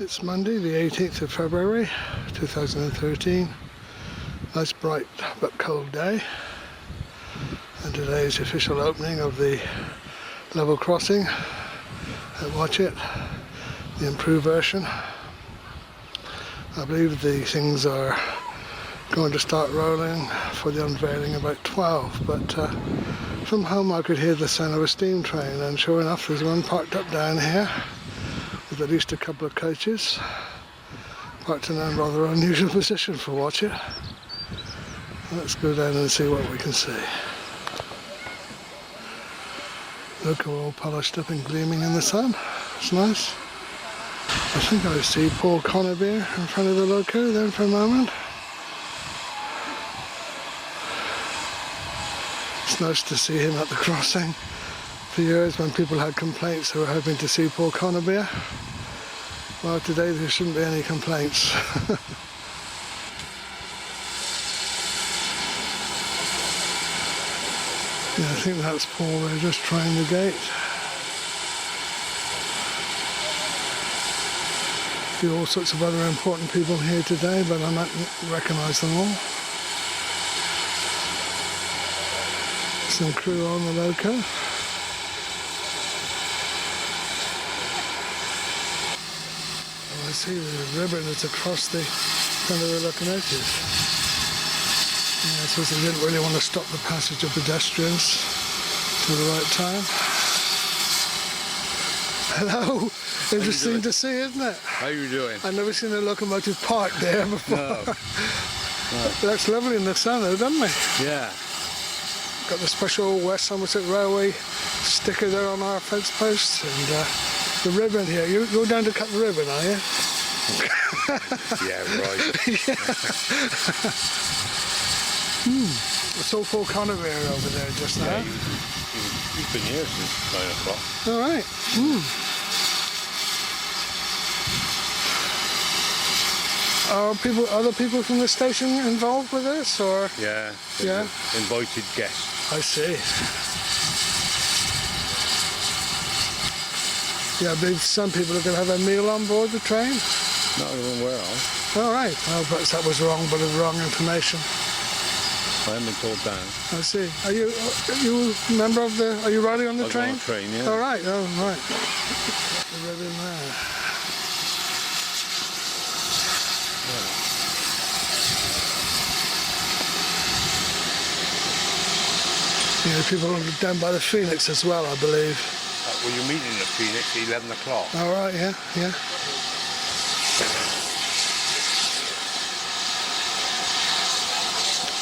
It's Monday, the 18th of February 2013. Nice bright but cold day. And today is the official opening of the level crossing at Watchet, the improved version. I believe the things are going to start rolling for the unveiling about 12, but from home I could hear the sound of a steam train, and sure enough there's one parked up down here with at least a couple of coaches parked in a rather unusual position for Watchet. Let's go down and see what we can see. Look, we're all polished up and gleaming in the sun. It's nice. I think I see Paul Connerbeer in front of the loco there for a moment. It's nice to see him at the crossing. For years when people had complaints they were hoping to see Paul Connerbeer. Well, today there shouldn't be any complaints. Yeah, I think that's Paul there just trying the gate. See all sorts of other important people here today, but I might recognise them all. Some crew on the loco. Oh, I see the ribbon that's across the front of the locomotive. Yeah, I suppose they didn't really want to stop the passage of pedestrians till the right time. Hello! Interesting to see, isn't it? How are you doing? I've never seen a locomotive parked there before. No. Looks lovely in the sun though, doesn't it? Yeah. Got the special West Somerset Railway sticker there on our fence post, and the ribbon here. You're down to cut the ribbon, are you? Yeah, right. Yeah. I saw Paul Connerbeer over there just now. Yeah, he's been here since 9 o'clock. All right. Are other people from the station involved with this, or? Yeah. Yeah. Invited guests. I see. Yeah, I believe some people are going to have a meal on board the train. Not even aware of. All right. Well, perhaps that was wrong, but of wrong information. I haven't been told down. I see. Are you a member of the? Are you riding on the train? On the train, yeah. All right. Oh, right. The ribbon there. Yeah, people down by the Phoenix as well, I believe. Well, you're meeting at Phoenix at 11 o'clock. All right. Yeah. Yeah.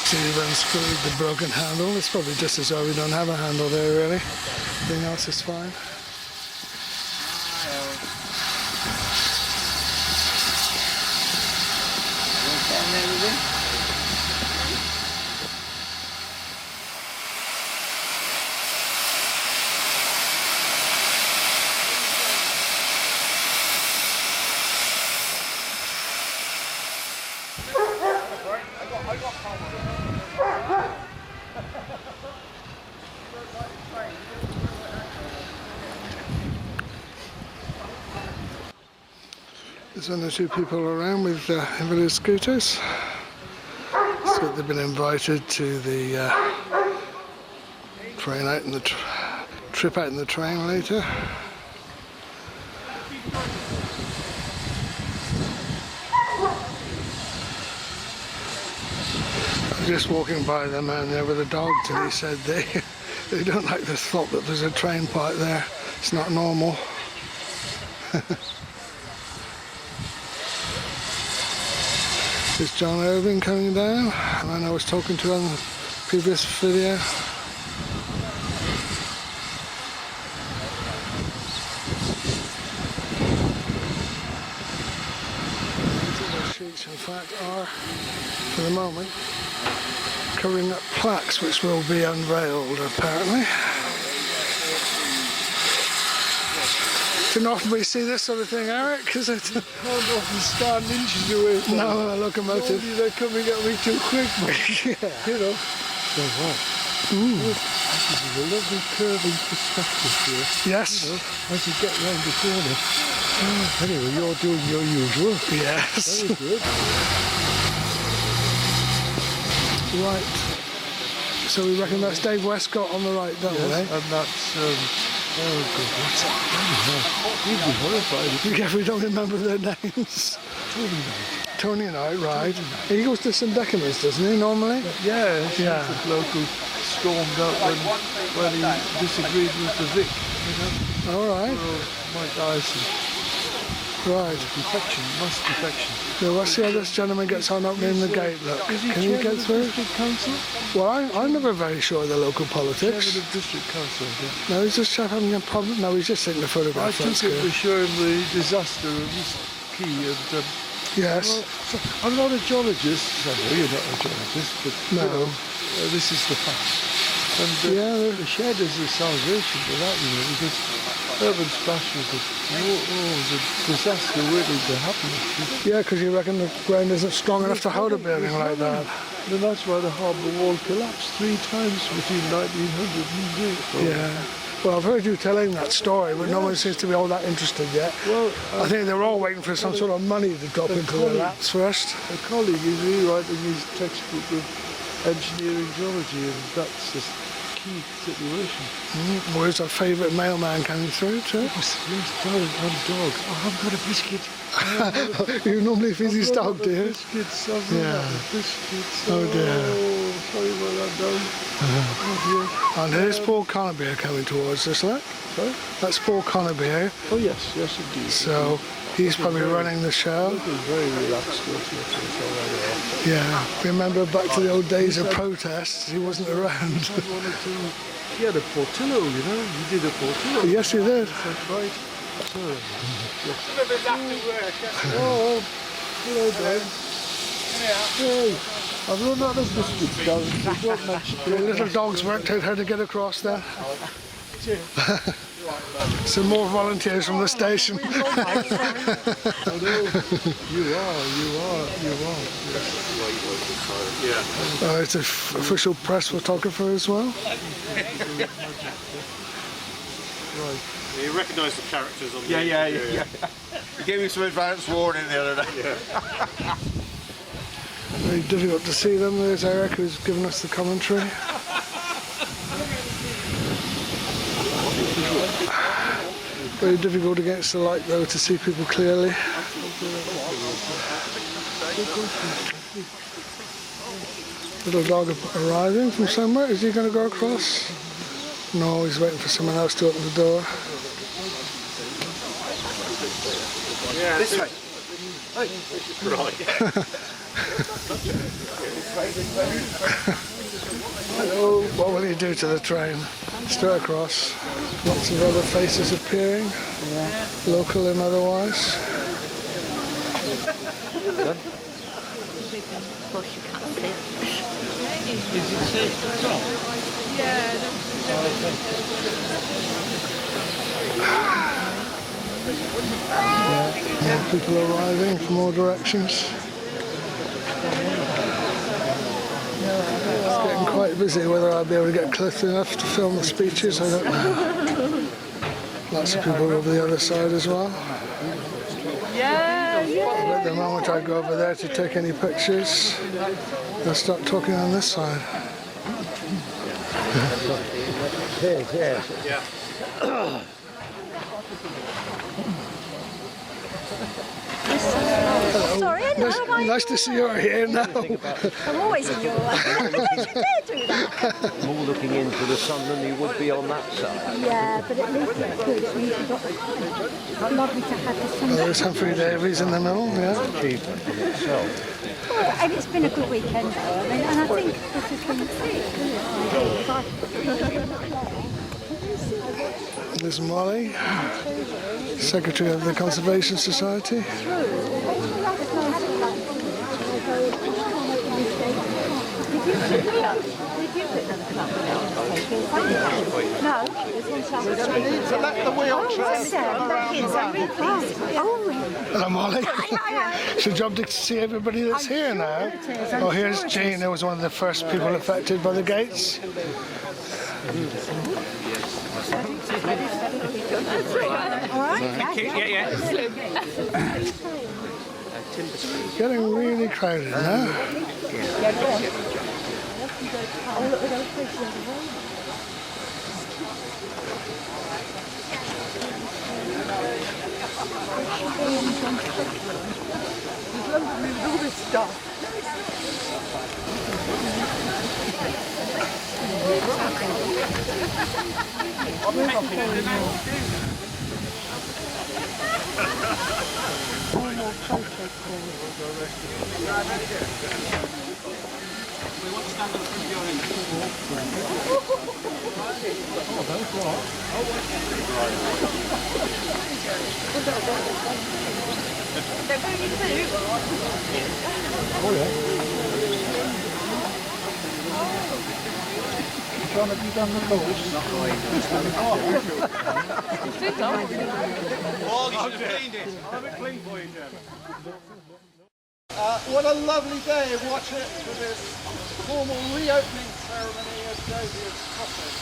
See, you've unscrewed the broken handle. It's probably just as well we don't have a handle there, really. Everything else is fine. There's one or two people around with invalid scooters. So they've been invited to the train out in the trip out in the train later. I'm just walking by the man there with a dog till he said they don't like the thought that there's a train parked there. It's not normal. There's John Irving coming down, and then I was talking to him in the previous video. The sheets, in fact, are, for the moment, covering up plaques which will be unveiled, apparently. Didn't often we see this sort of thing, Eric? Because I can't often stand inches away from no, a locomotive. They're coming at me too quick, mate. Yeah. You know. So what? This is a lovely curving perspective here. Yes. You know, as you get round the corner. Anyway, you're doing your usual. Yes. Very good. Right. So we reckon that's Dave Westcott on the right, don't we? Yes, and that's, oh God, what's that? You'd be horrified if Yeah, we don't remember their names. Tony Knight, right. He goes to St Decimals, doesn't he, normally? Yeah, Yeah. the bloke who stormed up when he disagreed with the Vic, you know. All right. Mike Dyson. Right. Defection, mass defection. Now, let's see how this gentleman gets on opening the gate, look. Is he Can you chairman get of through? District Council? Well, I'm never very sure of the local Chairman politics. of District Council, yeah. No, is this chap having a problem? No, he's just taking a I photograph. took That's it good. to show him the disaster of this key and Yes. well, so I'm not a geologist. I know you're not a geologist, but No. you know, this is the fact. And Yeah. the shed is a salvation for that, you know, because urban splash was a disaster waiting to happen. Yeah, because you reckon the ground isn't strong enough to hold a building like that. And that's why the harbour wall collapsed 3 times between 1900 and 08. Yeah. Well, I've heard you telling that story, but no one seems to be all that interested yet. Well, I think they're all waiting for some sort of money to drop into their laps first. a colleague is rewriting his textbook of engineering geology, and that's the key situation. Where's our favourite mailman coming through too? Yes, darling, I'm dog. Oh, I've got a biscuit. You normally feed his dog, do you? Biscuits, I've Yeah. got biscuits. Oh, dear. Oh, sorry about that, dog. Oh, And here's Paul Connerby coming towards us, look. dear. Sorry? That's Paul Connerby. Oh, yes, yes, indeed. So he's probably running the show. Looking very relaxed, don't you? It's all right. Yeah. Remember back to the old days of protests, he wasn't around. I wanted to... He had a portillo, you know. He did a portillo. Yes, he did. That's right. So, oh, hello, Dad. Hey, I've run out of biscuits, darling. So don't mention The little dogs worked out how to get across there. Some more volunteers from the station. I know. You are. Yeah. It's an official press photographer as well. Right. You recognise the characters on the Yeah. He gave me some advance warning the other day. Very difficult to see them. There's Eric who's given us the commentary. Very difficult against the light though to see people clearly. Little dog arriving from somewhere. Is he going to go across? No, he's waiting for someone else to open the door. Yeah, This way. right. Hello. What will he do to the train? Straight across. Lots of other faces appearing. Local and otherwise. More people arriving from all directions. It's getting quite busy. Whether I'll be able to get close enough to film the speeches, I don't know. Lots of people over the other side as well. At the moment I go over there to take any pictures, they'll start talking on this side. Sorry, hello. Nice to see you're here now. I'm always in your way. How did you dare do that? More looking into the sun than you would be on that side. Yeah, but at least it's good. It means you've got the colour. It's lovely to have the sun. There's Humphrey Davies in the middle, yeah. Achievement in itself. Well, and it's been a good weekend, though. I mean, and I think this has been There's Molly, Secretary of the Conservation Society. No. We're going to need to let the wheelchairs come around the ramp. Hello, Molly. It's your job to see everybody that's here now. Oh, here's Jean, who was one of the first people affected by the gates. Getting really crowded now. All this stuff. John, have you done the course? What a lovely day of Watchet for this formal reopening ceremony of David's Crossing.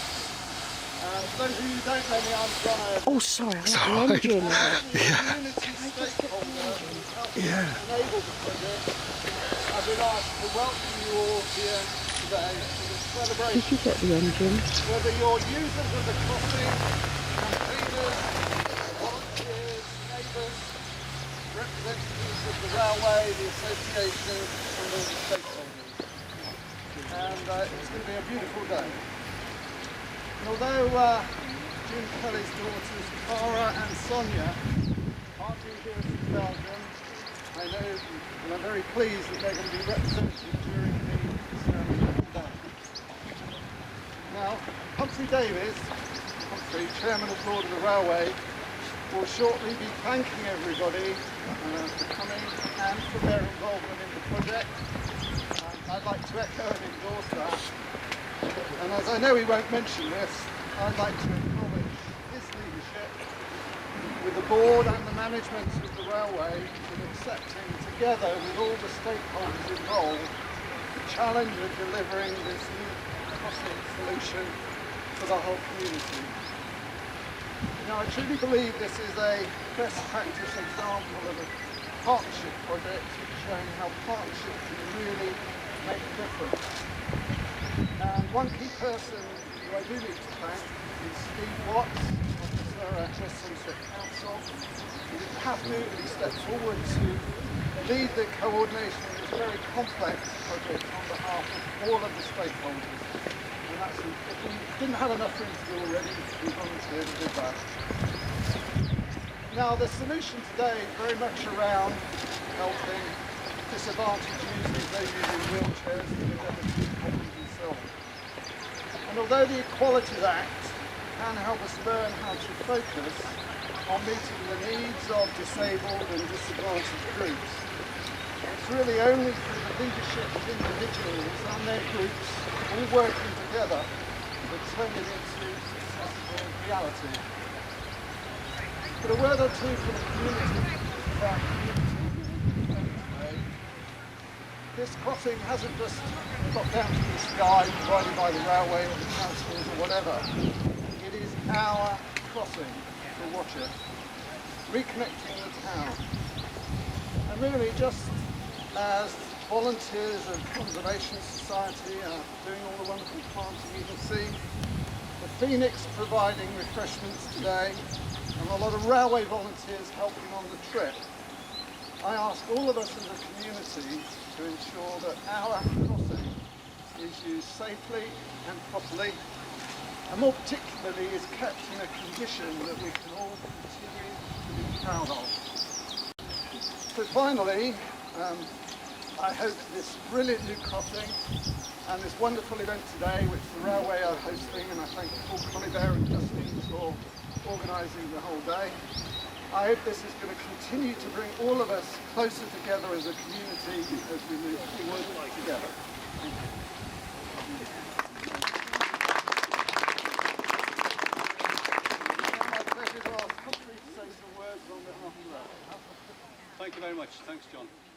For those of you who don't know me, I'm John. Oh, sorry, I got the engine. Community stakeholder who helped enable the project. I've been asked to welcome you all here today for this celebration. Did you get the engine? Whether you're users of the crossing, campaigners, volunteers, neighbours, representatives of the railway, the association, and all the stakeholders. And it's going to be a beautiful day. And although Jim Kelly's daughters Cara and Sonia aren't in here from Belgium, I know and I'm very pleased that they're going to be represented during the ceremony today. Now, Humphrey Davies, Chairman of the Board of the Railway, will shortly be thanking everybody for coming and for their involvement in the project. I'd like to echo and endorse that. And as I know he won't mention this, I'd like to acknowledge his leadership with the board and the management of the railway in accepting, together with all the stakeholders involved, the challenge of delivering this new crossing solution for the whole community. Now, I truly believe this is a best practice example of a partnership project showing how partnership can really make a difference. And one key person who I do need to thank is Steve Watts, officer at West Somerset Council. He didn't have to, but he stepped forward to lead the coordination of this very complex project on behalf of all of the stakeholders. And that's, if we didn't have enough for him to do already, we volunteered to do that. Now, the solution today is very much around helping disadvantaged users, those using wheelchairs, and so on. And although the Equalities Act can help us learn how to focus on meeting the needs of disabled and disadvantaged groups, it's really only through the leadership of individuals and their groups all working together that turn it into successful reality. But a word or two for the community about this crossing hasn't just got down to the sky provided by the railway or the councils or whatever. It is our crossing for Watchet, reconnecting the town. And really, just as volunteers of Conservation Society are doing all the wonderful planting you can see, the Phoenix providing refreshments today, and a lot of railway volunteers helping on the trip, I ask all of us as a community to ensure that our crossing is used safely and properly, and more particularly is kept in a condition that we can all continue to be proud of. So finally, I hope this brilliant new crossing and this wonderful event today, which the railway are hosting, and I thank Paul Colliver and Justine for organising the whole day. I hope this is going to continue to bring all of us closer together as a community as we move forward together. Thank you. Thanks, John.